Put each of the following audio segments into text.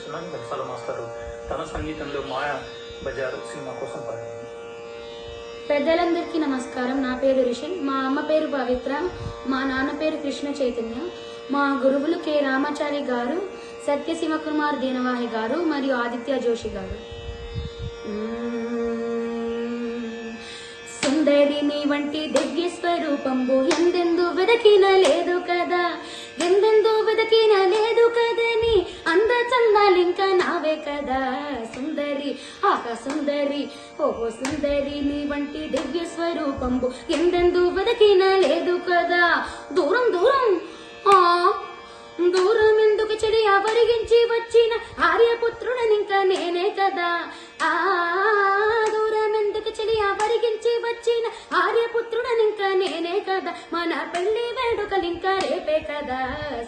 చేస్తున్నాను. ఘంటసాల మాస్టర్ తన సంగీతంలో మాయా బజార్ సినిమా కోసం పాడాను. పెద్దలందరికీ నమస్కారం. నా పేరు రిషి. మా అమ్మ పేరు పవిత్ర, మా నాన్న పేరు కృష్ణ చైతన్య. మా గురువులు కె రామాచారి గారు, సత్యశివ కుమార్ దీనవాహి గారు మరియు ఆదిత్య జోషి గారు. సుందరిని వంటి దివ్య స్వరూపంబు ఎందెందు వెదకిన లేదు కదా, ఎందెందు వెదకిన లేదు కదని అంద చందాలింక నావే కదా. సుందరి ఆహా సుందరి ఓహో సుందరి నీ వంటి దివ్య స్వరూపంబు ఎందెందు వెదకిన లేదు కదా. దూరం దూరం దూరం ఎందుకు చెడి అవరిగించి వచ్చిన ఆర్యపుత్రుడనింక నేనే కదా. దూరం ఎందుకు చెడి అవరిగించి వచ్చిన ఆర్యపుత్రుడనింక నేనే కదా. మన పెళ్లి వేడుకలింక రేపే కదా.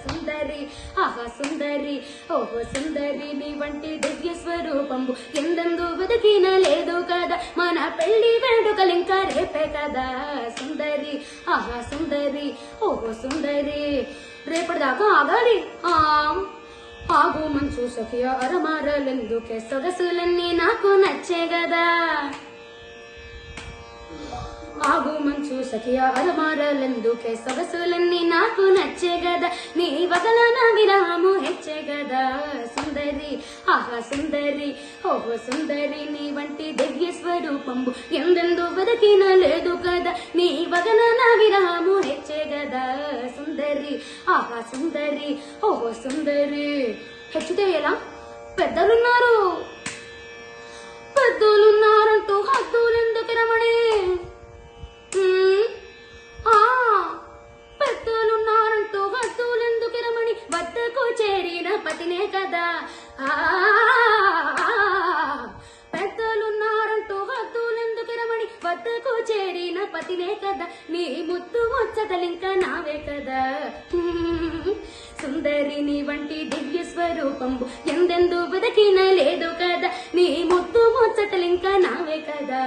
సుందరి ఆహా సుందరి ఓహో సుందరి నీ వంటి దివ్య స్వరూపంబు ఎందెందు వెతికిన లేదు కదా. మన పెళ్లి వేడుకలింక రేపే కదా. సుందరి ఆహా సుందరి ఓహో సుందరి. రేపటిదాకా ఆగాలి. ఆగు మంచు సఖియ అరమారలెందుకే సొగసులన్నీ నాకు నచ్చే గదా. ఆగు మంచు సఖియ అరమారలెందుకే సొగసులన్నీ నాకు నచ్చే గదా. నీ వదలన విరాము హెచ్చే గదా. సుందరి ఆహా సుందరి ఓహో సుందరి నీ వంటి దివ్య స్వరూపంబు ఎందెందు వెదకిన లేదు కదా. నీ వదలన విరాము హెచ్చే గదా. సుందరి ఆహా సుందరి ఓహో సుందరి. హెచ్చితే ఎలా? పెద్దలున్నారు పెద్దలున్నారంటూ హద్దులెందుకు రమణి. పెద్దలున్నారంటూ హద్దులెందుకు రమణి. వద్దకు చేరిన పతినే కదా. పెద్దలున్నారంటూ హద్దులెందుకు రమణి. వద్దకు చేరిన పతినే కదా. నీ ముద్దు ముచ్చటలింక నావే కదా. సుందరి నీ వంటి దివ్య స్వరూపంబు ఎందెందు వెదకిన లేదు కదా. నీ ముద్దు ముచ్చటలింక నావే కదా.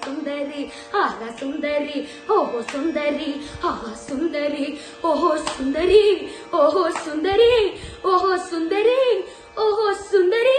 సుందరి ఆహా సుందరి ఓహో సుందరి ఆహా సుందరి ఓహో సుందరి ఓహో సుందరి ఓహో సుందరి ఓహో సుందరి.